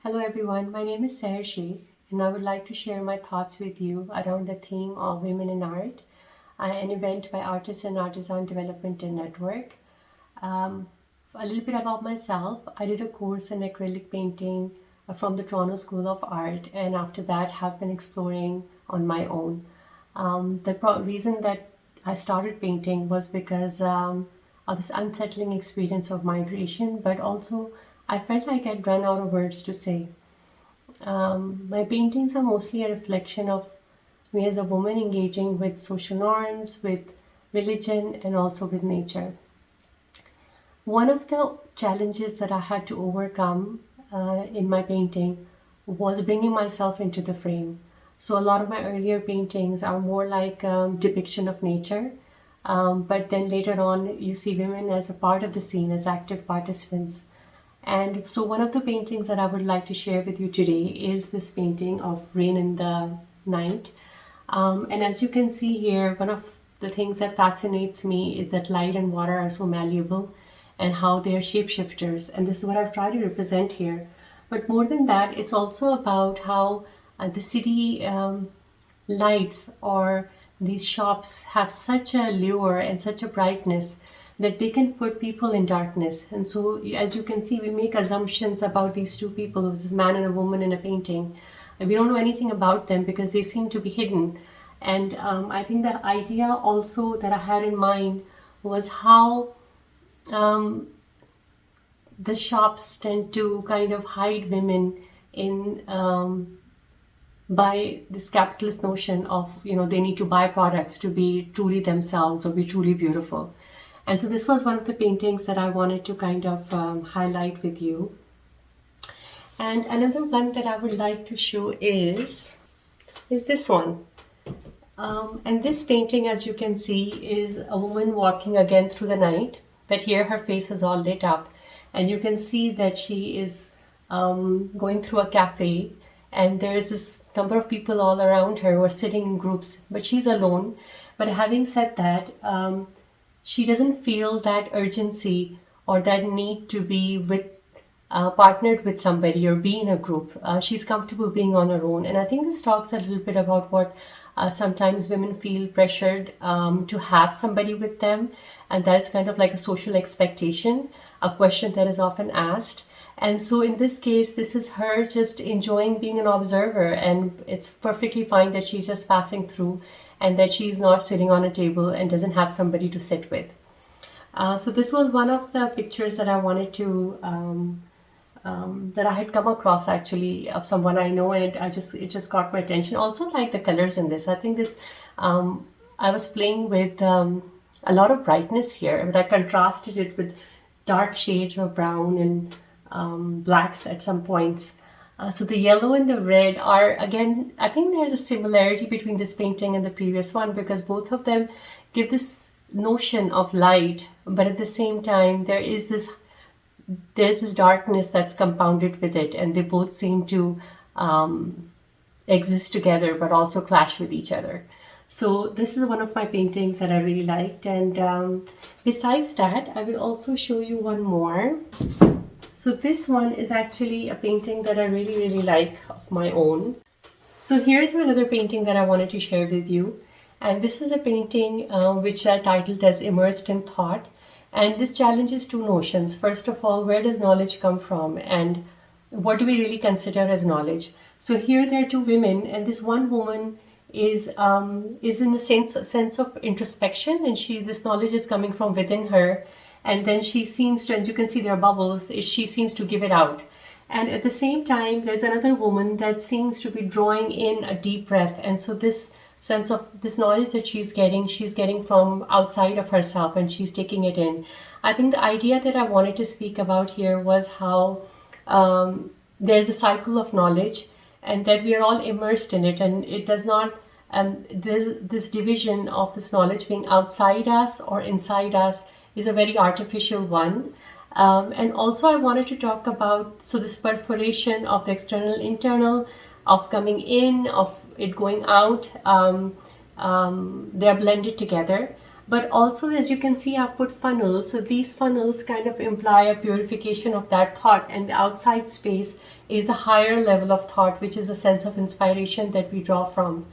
Hello everyone, my name is Saher Sheikh, and I would like to share my thoughts with you around the theme of Women in Art, an event by Artists and Artisan Development and Network. Um, a little bit about myself. I did a course in acrylic painting from the Toronto School of Art, and after that have been exploring on my own. The reason that I started painting was because of this unsettling experience of migration, but also I felt like I'd run out of words to say. My paintings are mostly a reflection of me as a woman engaging with social norms, with religion, and also with nature. One of the challenges that I had to overcome in my painting was bringing myself into the frame. So a lot of my earlier paintings are more like depiction of nature, but then later on you see women as a part of the scene, as active participants. And so one of the paintings that I would like to share with you today is this painting of Rain in the Night. And as you can see here, one of the things that fascinates me is that light and water are so malleable and how they are shapeshifters. And this is what I've tried to represent here. But more than that, it's also about how the city lights or these shops have such a lure and such a brightness that they can put people in darkness. And so, as you can see, we make assumptions about these two people, who's this man and a woman in a painting. And we don't know anything about them because they seem to be hidden. And I think the idea also that I had in mind was how the shops tend to kind of hide women in by this capitalist notion of, they need to buy products to be truly themselves or be truly beautiful. And so this was one of the paintings that I wanted to kind of highlight with you. And another one that I would like to show is this one. And this painting, as you can see, is a woman walking again through the night, but here her face is all lit up. And you can see that she is going through a cafe, and there is this number of people all around her who are sitting in groups, but she's alone. But having said that, she doesn't feel that urgency or that need to be partnered with somebody or be in a group. She's comfortable being on her own. And I think this talks a little bit about what sometimes women feel pressured to have somebody with them. And that's kind of like a social expectation, a question that is often asked. And so in this case, this is her just enjoying being an observer, and it's perfectly fine that she's just passing through and that she's not sitting on a table and doesn't have somebody to sit with. So this was one of the pictures that I wanted to, that I had come across actually of someone I know, and it just got my attention. Also like the colors in this. I think this, I was playing with a lot of brightness here, but I contrasted it with dark shades of brown and blacks at some points. So the yellow and the red are, again, I think there's a similarity between this painting and the previous one, because both of them give this notion of light, but at the same time there's this darkness that's compounded with it, and they both seem to exist together but also clash with each other. So this is one of my paintings that I really liked, and besides that I will also show you one more. So this one is actually a painting that I really like of my own. So here's another painting that I wanted to share with you. And this is a painting which I titled as Immersed in Thought. And this challenges two notions. First of all, where does knowledge come from? And what do we really consider as knowledge? So here there are two women, and this one woman is in a sense of introspection, and this knowledge is coming from within her. And then she seems to, as you can see, there are bubbles, she seems to give it out. And at the same time, there's another woman that seems to be drawing in a deep breath. And so this sense of this knowledge that she's getting from outside of herself, and she's taking it in. I think the idea that I wanted to speak about here was how there's a cycle of knowledge, and that we are all immersed in it, and it does not, there's this division of this knowledge being outside us or inside us is a very artificial one. And also I wanted to talk about, so this perforation of the external internal, of coming in, of it going out, they're blended together. But also, as you can see, I've put funnels. So these funnels kind of imply a purification of that thought, and the outside space is the higher level of thought, which is a sense of inspiration that we draw from.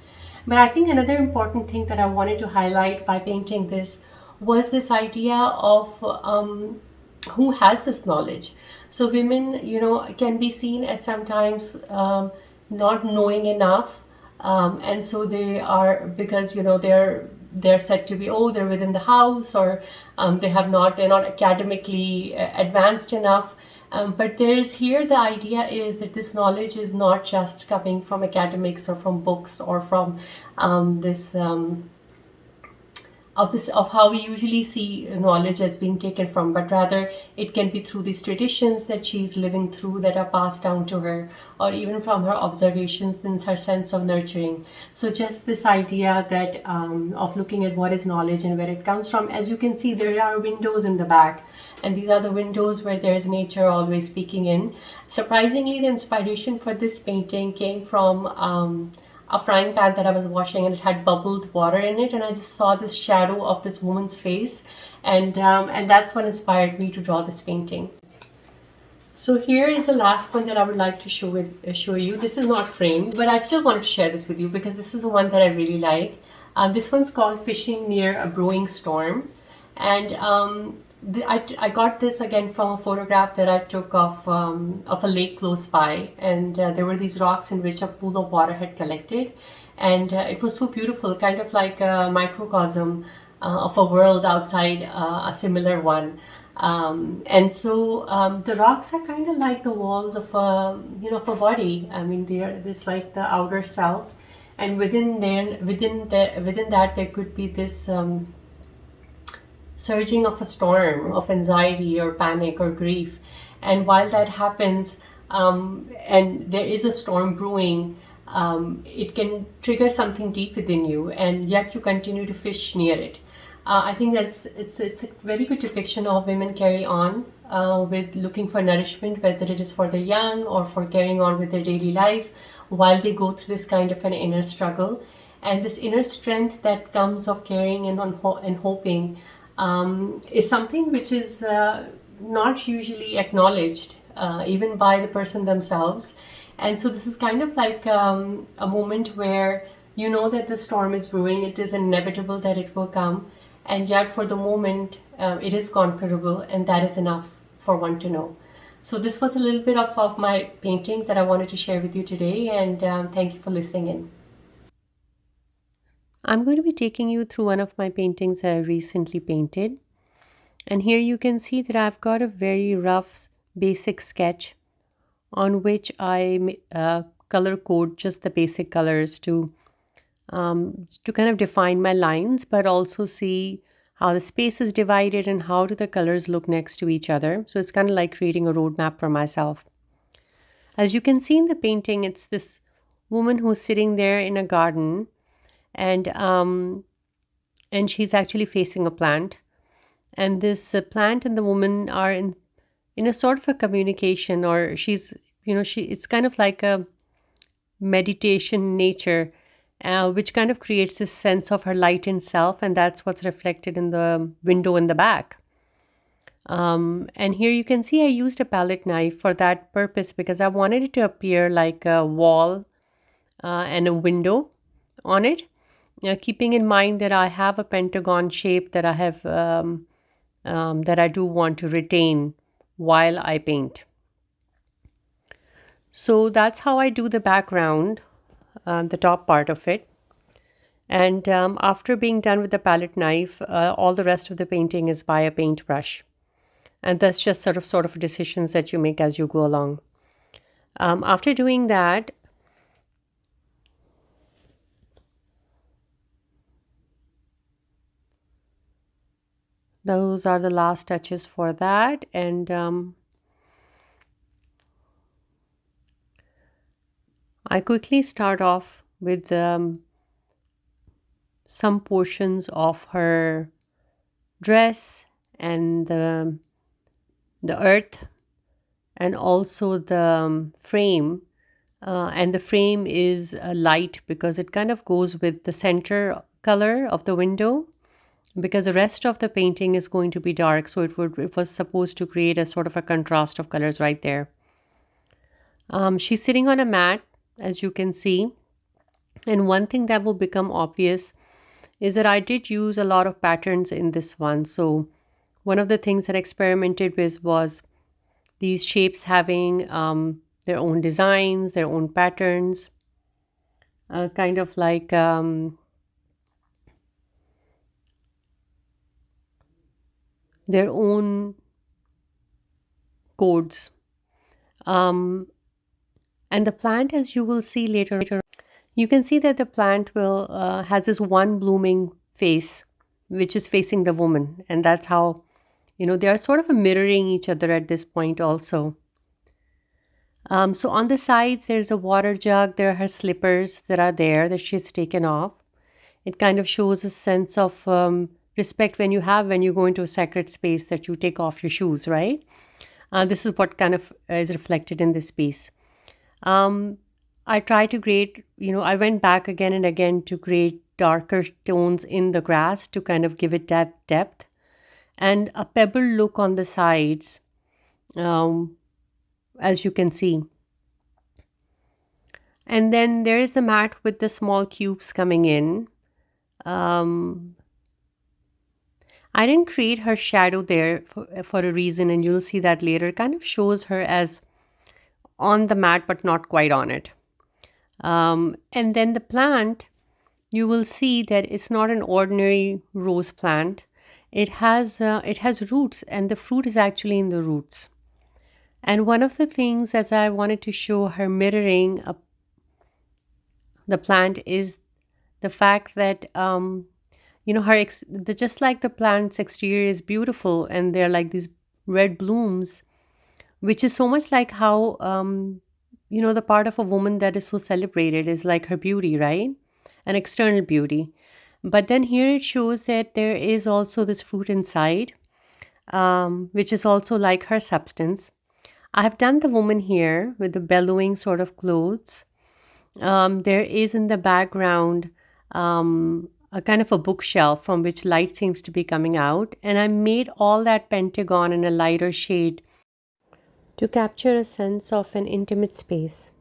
But I think another important thing that I wanted to highlight by painting this was this idea of who has this knowledge. So women, can be seen as sometimes not knowing enough, and so they are, because they're said to be, oh, they're within the house, or they're not academically advanced enough. But there's here the idea is that this knowledge is not just coming from academics or from books or from this of how we usually see knowledge as being taken from, but rather it can be through these traditions that she's living through that are passed down to her, or even from her observations and her sense of nurturing. So just this idea that of looking at what is knowledge and where it comes from. As you can see, there are windows in the back, and these are the windows where there is nature always speaking in. Surprisingly, the inspiration for this painting came from a frying pan that I was washing, and it had bubbled water in it, and I just saw this shadow of this woman's face, and that's what inspired me to draw this painting. So here is the last one that I would like to show you. This is not framed, but I still wanted to share this with you because this is one that I really like. This one's called Fishing Near a Brewing Storm, and I got this again from a photograph that I took of a lake close by, and there were these rocks in which a pool of water had collected, and it was so beautiful, kind of like a microcosm of a world outside a similar one. And so the rocks are kind of like the walls of of a body. I mean, they're this like the outer self, and within that there could be this surging of a storm of anxiety or panic or grief. And while that happens, and there is a storm brewing, it can trigger something deep within you, and yet you continue to fish near it. I think it's a very good depiction of women carry on with looking for nourishment, whether it is for the young or for carrying on with their daily life while they go through this kind of an inner struggle. And this inner strength that comes of caring and hoping is something which is not usually acknowledged even by the person themselves. And so this is kind of like a moment where you know that the storm is brewing, it is inevitable that it will come, and yet for the moment it is conquerable, and that is enough for one to know. So this was a little bit of my paintings that I wanted to share with you today, and thank you for listening in. I'm going to be taking you through one of my paintings that I recently painted. And here you can see that I've got a very rough basic sketch on which I color code just the basic colors to kind of define my lines, but also see how the space is divided and how do the colors look next to each other. So it's kind of like creating a roadmap for myself. As you can see in the painting, it's this woman who's sitting there in a garden, and she's actually facing a plant, and this plant and the woman are in a sort of a communication, or she's it's kind of like a meditation nature, which kind of creates this sense of her light in self, and that's what's reflected in the window in the back. And here you can see I used a palette knife for that purpose because I wanted it to appear like a wall and a window on it. Keeping in mind that I have a pentagon shape that I have that I do want to retain while I paint. So that's how I do the background, the top part of it. And after being done with the palette knife, all the rest of the painting is by a paintbrush. And that's just sort of decisions that you make as you go along. After doing that, those are the last touches for that, and I quickly start off with some portions of her dress and the earth, and also the frame. And the frame is light because it kind of goes with the center color of the window. because the rest of the painting is going to be dark. So it was supposed to create a sort of a contrast of colors right there. She's sitting on a mat, as you can see. And one thing that will become obvious is that I did use a lot of patterns in this one. So one of the things that I experimented with was these shapes having their own designs, their own patterns, kind of like their own codes. And the plant, as you will see later, you can see that the plant will has this one blooming face, which is facing the woman, and that's how they are sort of mirroring each other at this point also. So on the sides, there's a water jug. There are her slippers that are there that she's taken off. It kind of shows a sense of respect when you go into a sacred space that you take off your shoes, right? This is what kind of is reflected in this piece. I try to create, I went back again and again to create darker tones in the grass to kind of give it depth and a pebble look on the sides, as you can see. And then there is the mat with the small cubes coming in. I didn't create her shadow there for a reason, and you'll see that later. It kind of shows her as on the mat, but not quite on it. And then the plant, you will see that it's not an ordinary rose plant. It has roots, and the fruit is actually in the roots. And one of the things, as I wanted to show her mirroring the plant, is the fact that just like the plant's exterior is beautiful, and they're like these red blooms, which is so much like how the part of a woman that is so celebrated is like her beauty, right? An external beauty. But then here it shows that there is also this fruit inside, which is also like her substance. I have done the woman here with the bellowing sort of clothes. There is in the background a kind of a bookshelf from which light seems to be coming out. And I made all that pentagon in a lighter shade to capture a sense of an intimate space.